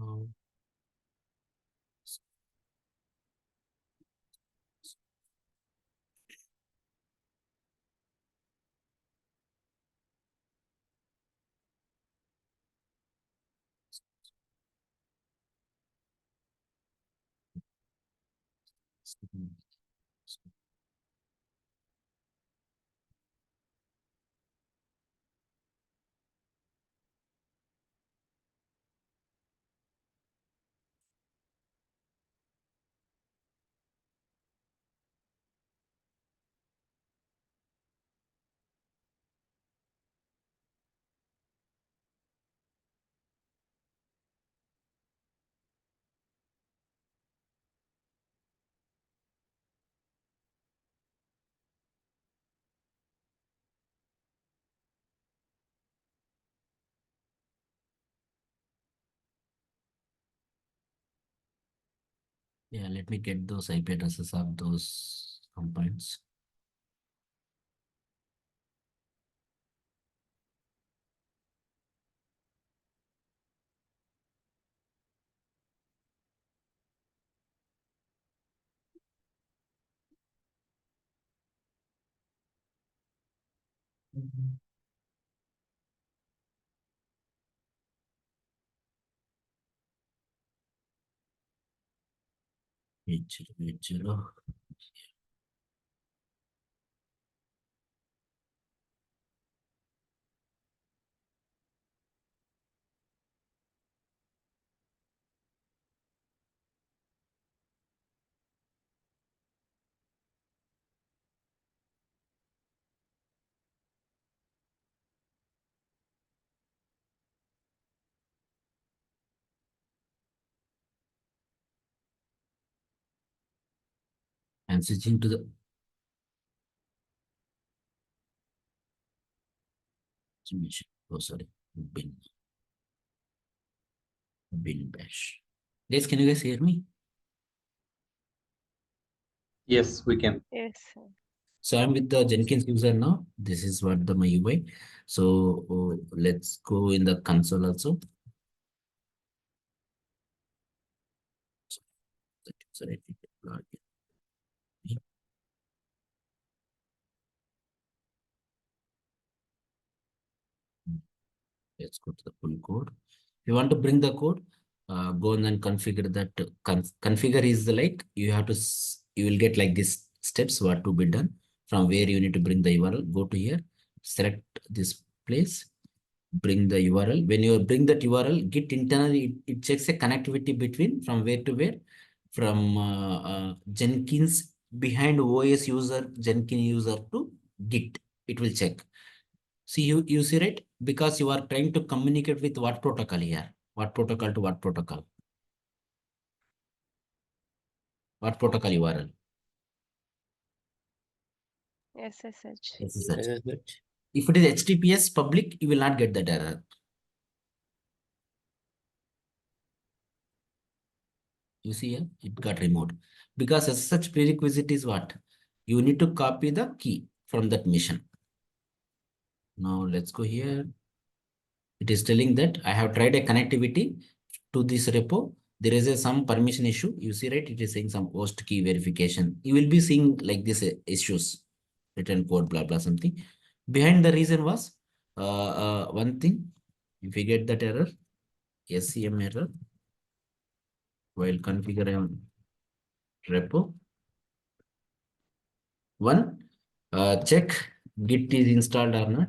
Uh, Yeah, let me get those IP addresses of those components. Mhm. 8080. And switching to the machine. Oh, sorry. Bin bash. Guys, can you guys hear me? Yes, we can. Yes, sir. So I'm with the Jenkins user now. This is what my UI. So let's go in the console also. Sorry. Let's go to the full code. If you want to bring the code, go and then configure that. Configure is the like you have to, you will get like this steps what to be done from where you need to bring the URL. Go to here, select this place, bring the URL. When you bring that URL, Git internally, it checks a connectivity between from where to where, from Jenkins behind OS user, Jenkins user to Git. It will check. See, you see, right? Because you are trying to communicate with what protocol here? What protocol to what protocol? What protocol URL? SSH. SSH. If it is HTTPS public, you will not get that error. You see here, it got removed. Because SSH prerequisite is what? You need to copy the key from that mission. Now let's go here. It is telling that I have tried a connectivity to this repo. There is some permission issue. You see, right? It is saying some host key verification. You will be seeing like this issues, return code, blah, blah, something. Behind the reason was one thing. If you get that error, SCM error, while configuring repo. One, check Git is installed or not.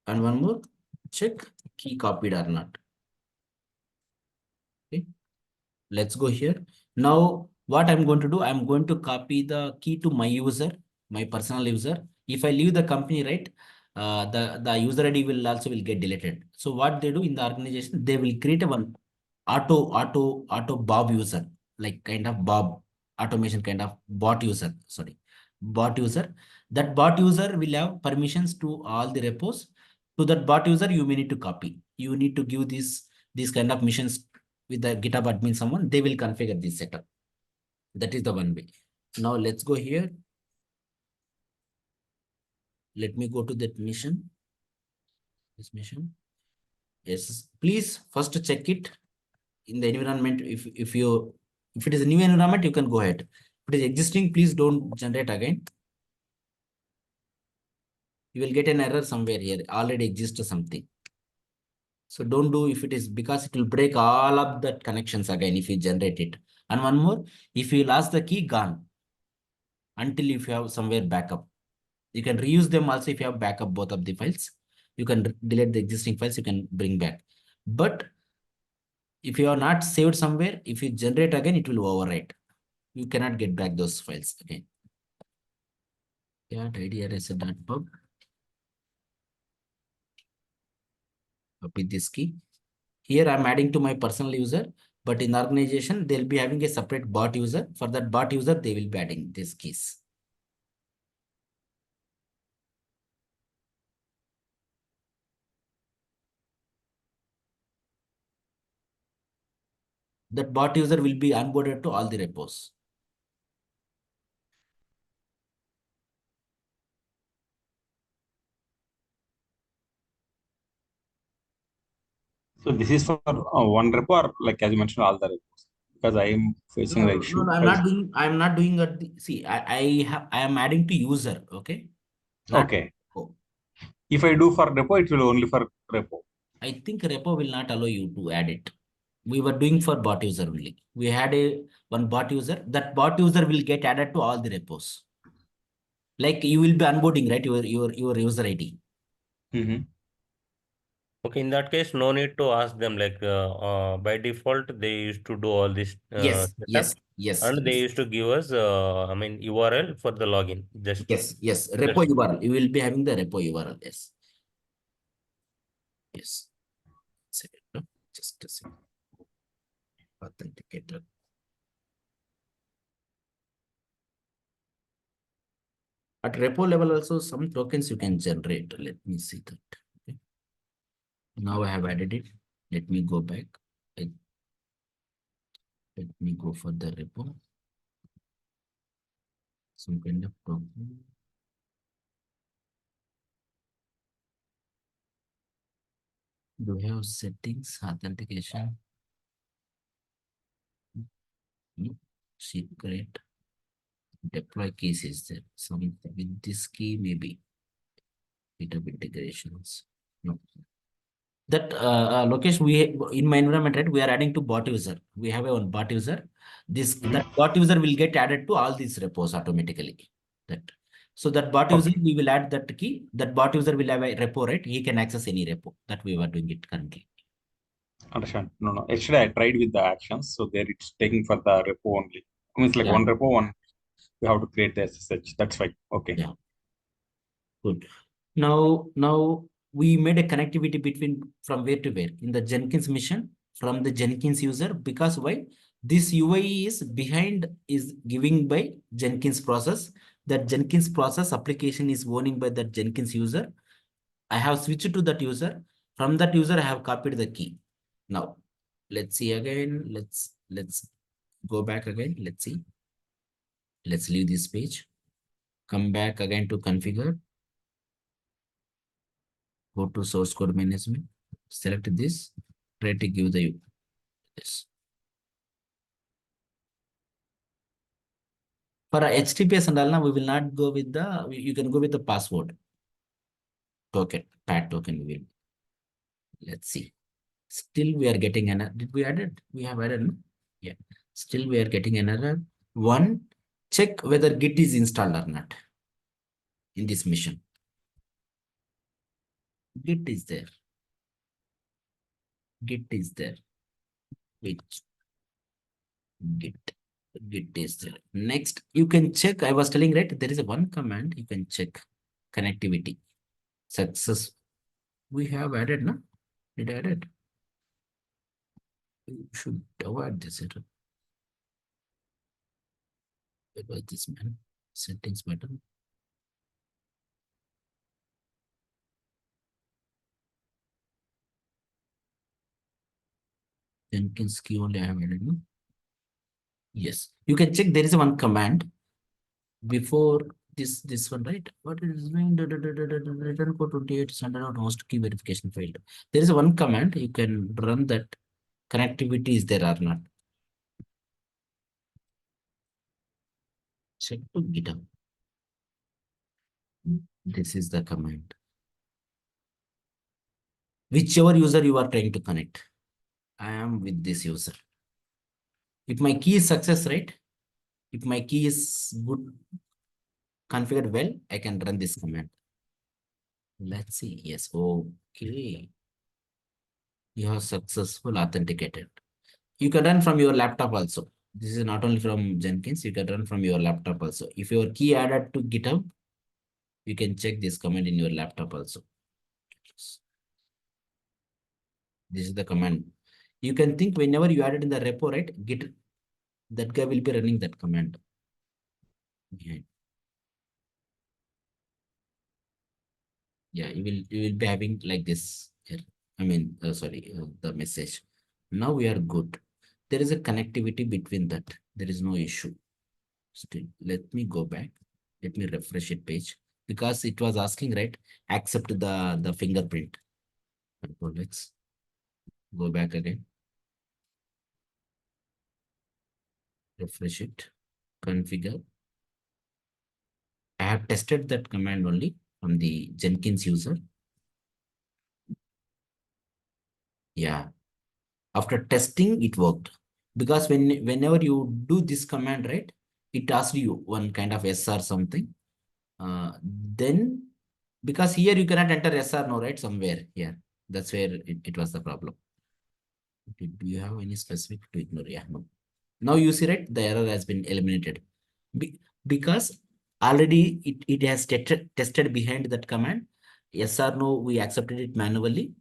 And one more, check key copied or not. Okay, let's go here. Now, what I'm going to do, I'm going to copy the key to my user, my personal user. If I leave the company, right, the user ID will also will get deleted. So what they do in the organization, they will create a one auto Bob user, like kind of Bob automation kind of bot user. Sorry, bot user. That bot user will have permissions to all the repos. To that bot user, you may need to copy. You need to give these kind of missions with the GitHub admin someone, they will configure this setup. That is the one way. Now let's go here. Let me go to that mission. This mission. Yes, please first check it in the environment. If it is a new environment, you can go ahead. If it is existing, please don't generate again. You will get an error somewhere here. Already exists something. So don't do if it is, because it will break all of that connections again if you generate it. And one more, if you lost the key, gone. Until if you have somewhere backup. You can reuse them also if you have backup both of the files. You can delete the existing files, you can bring back. But if you are not saved somewhere, if you generate again, it will overwrite. You cannot get back those files again. Yeah, tidyrs.pub. Copy this key. Here I'm adding to my personal user, but in the organization, they'll be having a separate bot user. For that bot user, they will be adding these keys. That bot user will be onboarded to all the repos. So this is for one repo or like as you mentioned all the repos, because I am facing the issue. I'm not doing see, I am adding to user, okay? Not Okay. repo. If I do for repo, it will only for repo. I think repo will not allow you to add it. We were doing for bot user only. We had one bot user. That bot user will get added to all the repos. Like you will be onboarding, right? Your user ID. Okay, in that case, no need to ask them. Like by default, they used to do all this Yes, setup, yes. and they used to give us, I mean, URL for the login. Just Yes. that's Repo URL. You will be having the repo URL. Yes. Second, no? Just a second. Authenticator. At repo level also, some tokens you can generate. Let me see that. Okay. Now I have added it. Let me go back. Let me go for the repo. Some kind of token. Do we have settings, authentication? No. Secret. Deploy keys is there. Some with this key, maybe. GitHub integrations. No. That location in my environment, right? We are adding to bot user. We have a one bot user. That bot user will get added to all these repos automatically. So that bot user, we will add that key. That bot user will have a repo, right? He can access any repo. That we were doing it currently. Understand? No. Actually, I tried with the actions, so there it's taking for the repo only. I mean, it's like one repo, one. We have to create the SSH. That's fine. Okay. Yeah. Good. Now we made a connectivity between from where to where in the Jenkins mission from the Jenkins user, because why? This UI is giving by Jenkins process. That Jenkins process application is owning by that Jenkins user. I have switched to that user. From that user, I have copied the key. Now, let's see again. Let's go back again. Let's see. Let's leave this page. Come back again to configure. Go to source code management, select this, try to give this. For HTTPS and all, now we will not go with you can go with the password token, PAT token. Let's see. Still we are getting an error. Did we add it? We have added, no? Yeah. Still we are getting an error. One, check whether Git is installed or not in this mission. Git is there. Git is there. Which Git is there. Next, you can check. I was telling, right? There is a one command you can check connectivity. Success. We have added, no? Did I add it? You should avoid this error. Where was this man? Settings button. Jenkins key only I have added, no? Yes. You can check there is one command before this one, right? What is doing? Return code 28 standard out host key verification failed. There is one command you can run that connectivity is there or not. Check to GitHub. This is the command. Whichever user you are trying to connect. I am with this user. If my key is success, right? If my key is good, configured well, I can run this command. Let's see. Yes. Okay. You have successful authenticated. You can run from your laptop also. This is not only from Jenkins, you can run from your laptop also. If your key added to GitHub, you can check this command in your laptop also. This is the command. You can think whenever you added in the repo, right? Git, that guy will be running that command. Yeah, you will be having like this here. I mean, sorry, the message. Now we are good. There is a connectivity between that. There is no issue. Still, let me go back. Let me refresh it page because it was asking, right? Accept the fingerprint. Let's go back again. Refresh it. Configure. I have tested that command only from the Jenkins user. Yeah. After testing, it worked. Because whenever you do this command, right, it asks you one kind of yes or something. Then, because here you cannot enter yes or no, right, somewhere here. That's where it was the problem. Do you have any specific to ignore? Yeah, no. Now you see, right, the error has been eliminated. Because already it has tested behind that command. Yes or no, we accepted it manually.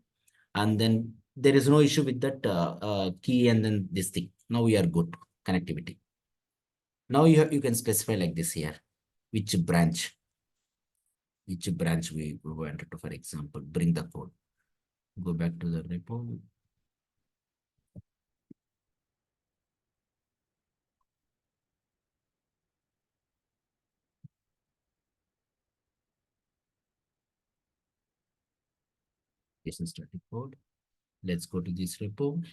And then there is no issue with that key and then this thing. Now we are good. Connectivity. Now you can specify like this here. Which branch we wanted to, for example, bring the code. Go back to the repo. This is static code. Let's go to this repo.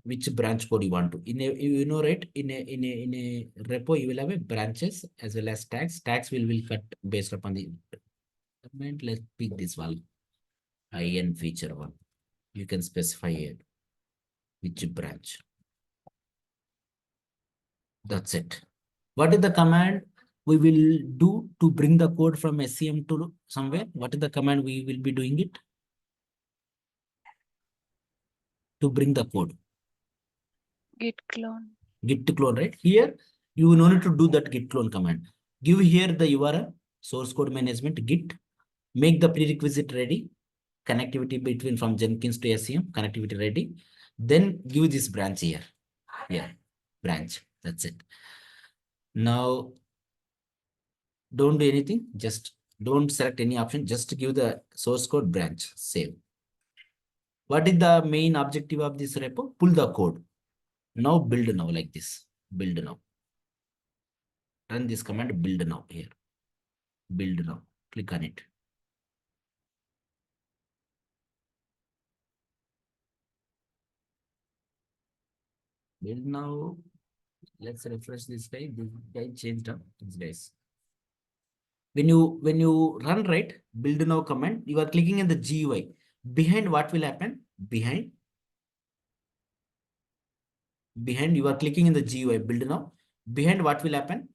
Which branch code you want to? In a, you know, right? In a repo, you will have a branches as well as tags. Tags will cut based upon the element. Let's pick this one. IN feature one. You can specify here which branch. That's it. What is the command we will do to bring the code from SCM to somewhere? What is the command we will be doing it? To bring the code. Git clone. Git clone, right? Here, you no need to do that git clone command. Give here the URL, source code management, git, make the prerequisite ready, connectivity between from Jenkins to SCM, connectivity ready. Then give this branch here. Yeah, branch. That's it. Now, don't do anything. Just don't select any option. Just give the source code branch. Save. What is the main objective of this repo? Pull the code. Now build now like this. Build now. Run this command build now here. Build now. Click on it. Build now. Let's refresh this guy. This guy changed up. This guys. When you run right, build now command, you are clicking in the GUI. Behind what will happen? Behind you are clicking in the GUI build now. Behind what will happen?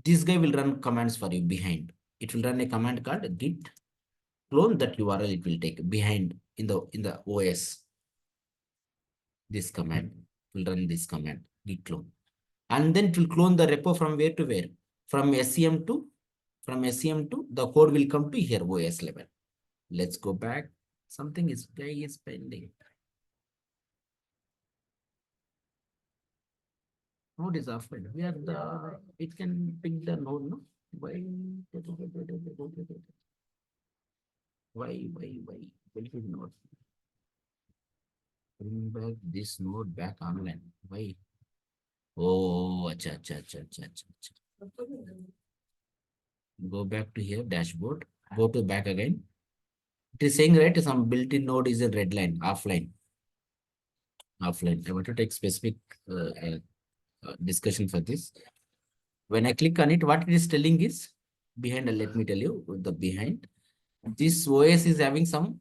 This guy will run commands for you behind. It will run a command called git clone. That URL it will take behind in the OS. This command will run this command git clone. And then it will clone the repo from where to where? From SCM to the code will come to here OS level. Let's go back. Something is pending. Node is offered. We are it can pick the node, no? Why? Why? Benefit node. Bring back this node back online. Why? Oh, acha. Go back to here, dashboard, go to back again. It is saying, right, some built-in node is a red line, offline. Offline. I want to take specific discussion for this. When I click on it, what it is telling is behind, let me tell you the behind. This OS is having some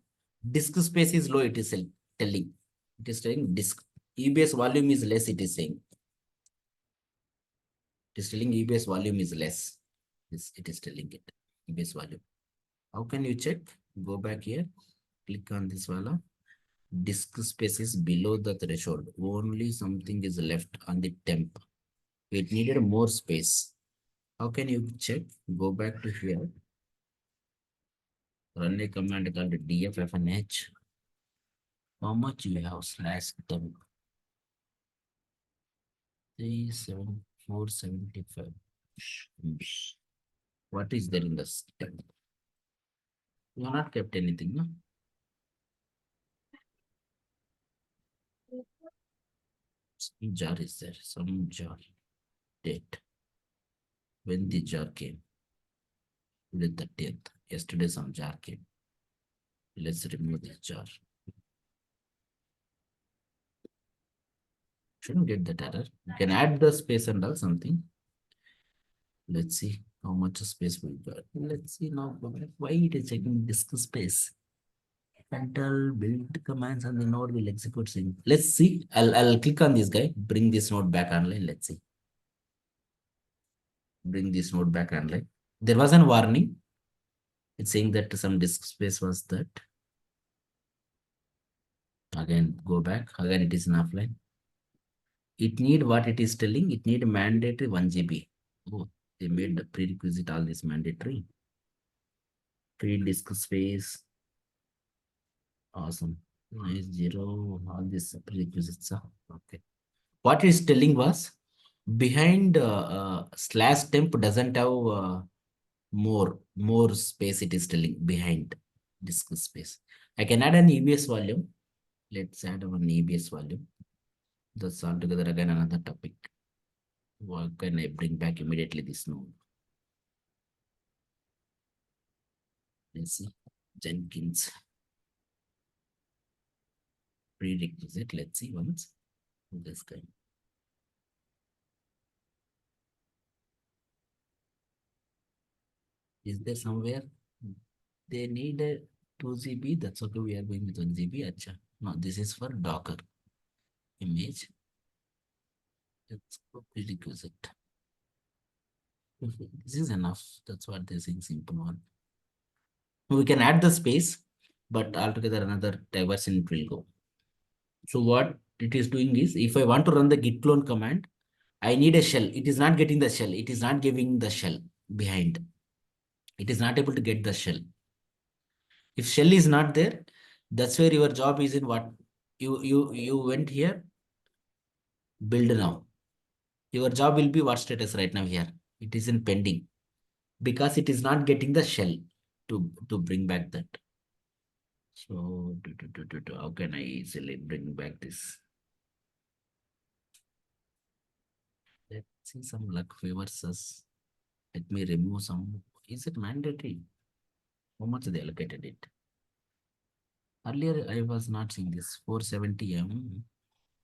disk space is low, it is telling. It is telling disk. EBS volume is less, it is saying. It is telling EBS volume is less. It is telling it. EBS volume. How can you check? Go back here, click on this wala. Disk space is below the threshold. Only something is left on the temp. It needed more space. How can you check? Go back to here. Run a command called dffnh. How much you have slash temp? 37475. What is there in the temp? You have not kept anything, no? Some jar is there, some jar. Date. When the jar came. The 30th. Yesterday some jar came. Let's remove this jar. Shouldn't get that error. You can add the space and all something. Let's see how much space we got. Let's see now. Why it is checking disk space? Control build commands and the node will execute sync. Let's see. I'll click on this guy. Bring this node back online. Let's see. Bring this node back online. There was a warning. It's saying that some disk space was that. Again, go back. Again, it is in offline. It need what it is telling. It need mandatory 1 GB. Oh, they made the prerequisite all this mandatory. Free disk space. Awesome. Nice 0. All these prerequisites. Okay. What it is telling was behind slash temp doesn't have more space. It is telling behind disk space. I can add an EBS volume. Let's add one EBS volume. That's altogether again another topic. What can I bring back immediately this node? Let's see. Jenkins. Prerequisite. Let's see once. This guy. Is there somewhere they need a 2 GB? That's okay. We are going with 1 GB. Acha. No, this is for Docker image. Let's go prerequisite. This is enough. That's what they're saying. Simple one. We can add the space, but altogether another diversion it will go. So what it is doing is, if I want to run the git clone command, I need a shell. It is not getting the shell. It is not giving the shell behind. It is not able to get the shell. If shell is not there, that's where your job is in what you went here, build now. Your job will be what status right now here. It is in pending because it is not getting the shell to bring back that. So how can I easily bring back this? Let's see some luck favors us. Let me remove some. Is it mandatory? How much they allocated it? Earlier I was not seeing this 470M.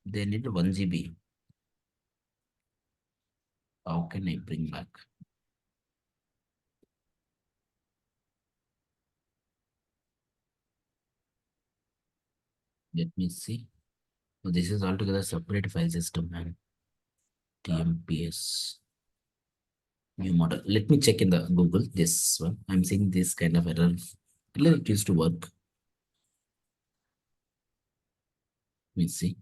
They need 1 GB. How can I bring back? Let me see. So this is altogether separate file system and TMPS new model. Let me check in the Google this one. I'm seeing this kind of error. It used to work. Let me see.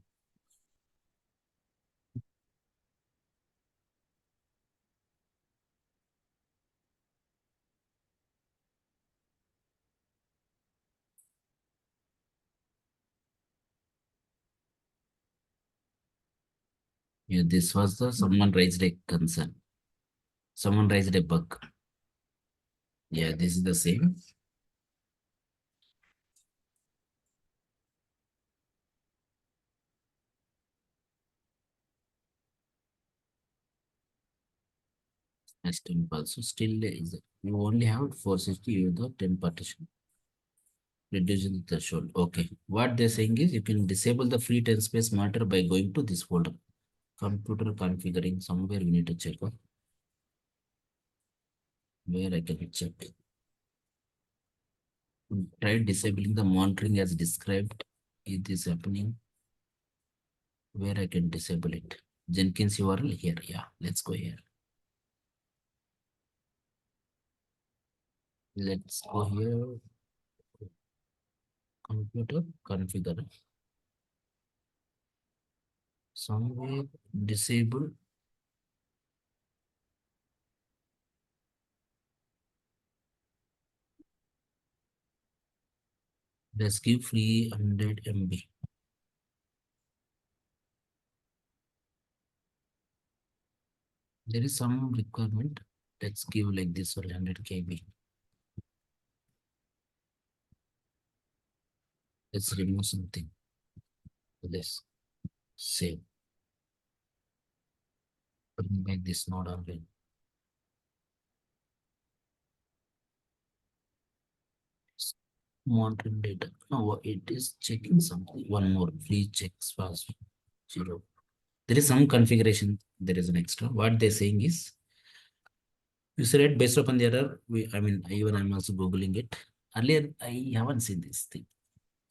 Yeah, this was the someone raised a concern. Someone raised a bug. Yeah, this is the same. as temp also still is you only have 460, you the 10 partition. Reducing the threshold. Okay. What they're saying is you can disable the free 10 space monitor by going to this folder. Computer configuring, somewhere we need to check out where I can check. Try disabling the monitoring as described. Is this happening? Where I can disable it? Jenkins URL here. Yeah, let's go here. Let's go here. Computer configure. Somewhere disable. Let's give free 100 MB. There is some requirement. Let's give like this for 100 KB. Let's remove something. Let's save. Bring back this node online. Monitoring data. No, it is checking something. One more. Please check fast. 0. There is some configuration. There is an extra. What they're saying is, you said based upon the error. Even I'm also googling it. Earlier, I haven't seen this thing.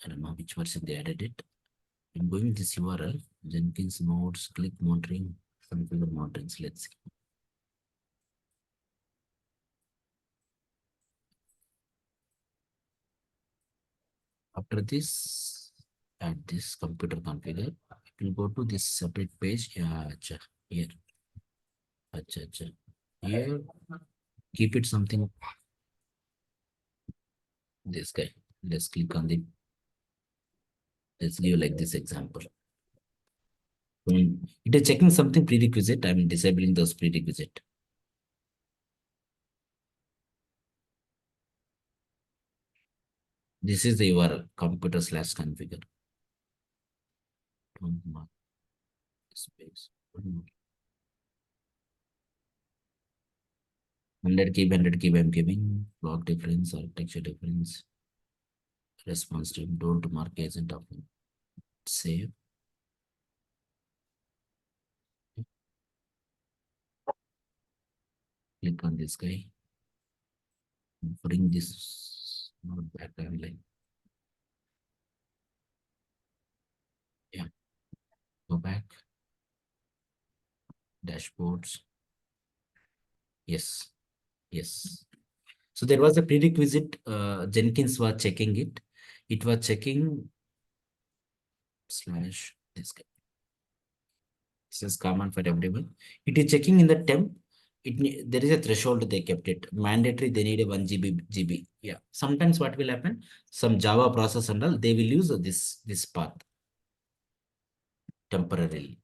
I don't know which version they added it. I'm going this URL. Jenkins nodes. Click monitoring. Configure monitorings. Let's see. After this, add this computer configure. It will go to this separate page. Yeah, here. Here, keep it something. This guy. Let's click on the. Let's give like this example. It is checking something prerequisite. I'm disabling those prerequisite. This is the URL computer/configure. Don't mark space. 100 KB, 100 KB I'm giving. Clock difference, architecture difference. Response time. Don't mark agent often. Save. Click on this guy. Bring this node back online. Yeah. Go back. Dashboards. Yes. Yes. So there was a prerequisite. Jenkins was checking it. It was checking / this guy. This is common for everyone. It is checking in the temp. There is a threshold they kept it. Mandatory, they need a 1 GB. Yeah. Sometimes what will happen? Some Java process and all, they will use this path temporarily.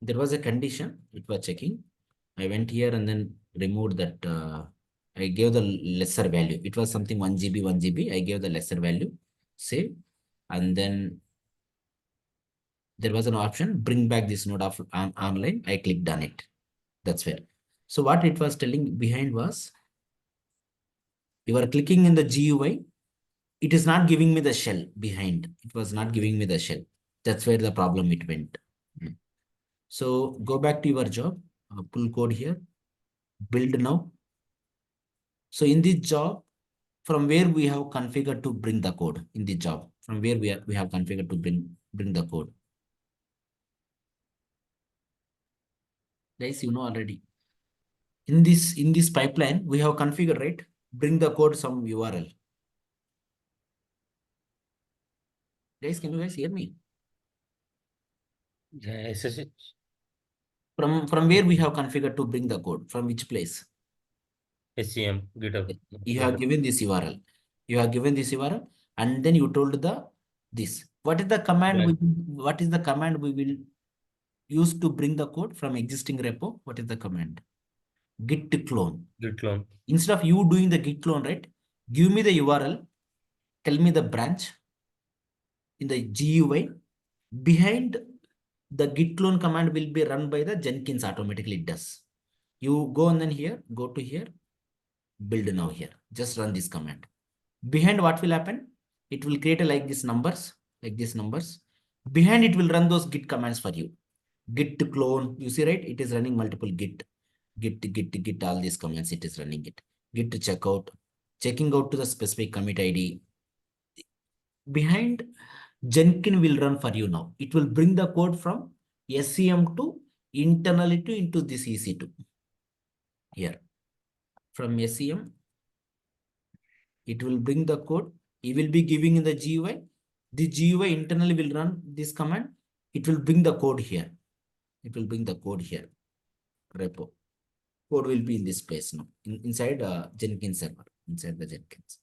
There was a condition, it was checking. I went here and then removed that. I gave the lesser value. It was something 1 GB, 1 GB. I gave the lesser value, save, and then there was an option, bring back this node of online. I clicked on it. That's where. So what it was telling behind was, you are clicking in the GUI. It is not giving me the shell behind. It was not giving me the shell. That's where the problem it went. So go back to your job, pull code here, build now. So in this job, from where we have configured to bring the code in the job, from where we have configured to bring the code. Guys, you know already. In this pipeline, we have configured, right? Bring the code some URL. Guys, can you guys hear me? Yeah, SSH. From where we have configured to bring the code? From which place? SCM, GitHub. You have given this URL. You have given this URL, and then you told this. What is the command? Yeah. What is the command we will use to bring the code from existing repo? What is the command? Git clone. Git clone. Instead of you doing the git clone, right? Give me the URL. Tell me the branch in the GUI. Behind the git clone command will be run by the Jenkins automatically. It does. You go and then here, go to here, build now here. Just run this command. Behind what will happen? It will create a like these numbers. Behind it will run those git commands for you. Git to clone, you see, right? It is running multiple git, all these commands, it is running it. Git to checkout, checking out to the specific commit ID. Behind, Jenkins will run for you now. It will bring the code from SCM to internally to into this EC2. Here, from SCM, it will bring the code. It will be giving in the GUI. The GUI internally will run this command. It will bring the code here. Repo. Code will be in this place now. Inside Jenkins server. Inside the Jenkins.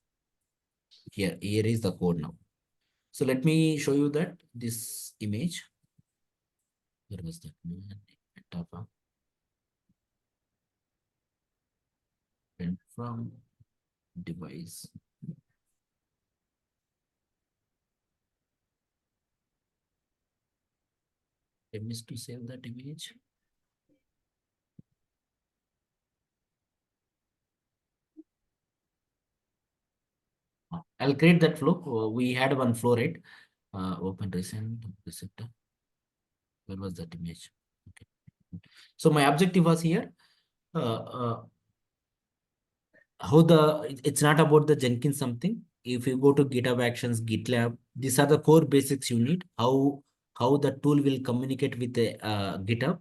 Here is the code now. So let me show you that this image. Where was that? And from device. I missed to save that image. I'll create that flow. We had one flow, right? Open recent receptor. Where was that image? Okay. So my objective was here. It's not about the Jenkins something. If you go to GitHub Actions, GitLab, these are the core basics you need. How the tool will communicate with the GitHub.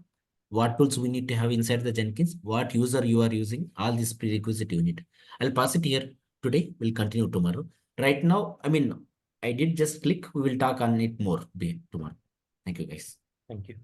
What tools we need to have inside the Jenkins. What user you are using. All these prerequisite you need. I'll pass it here today. We'll continue tomorrow. Right now, I did just click. We will talk on it more tomorrow. Thank you, guys. Thank you.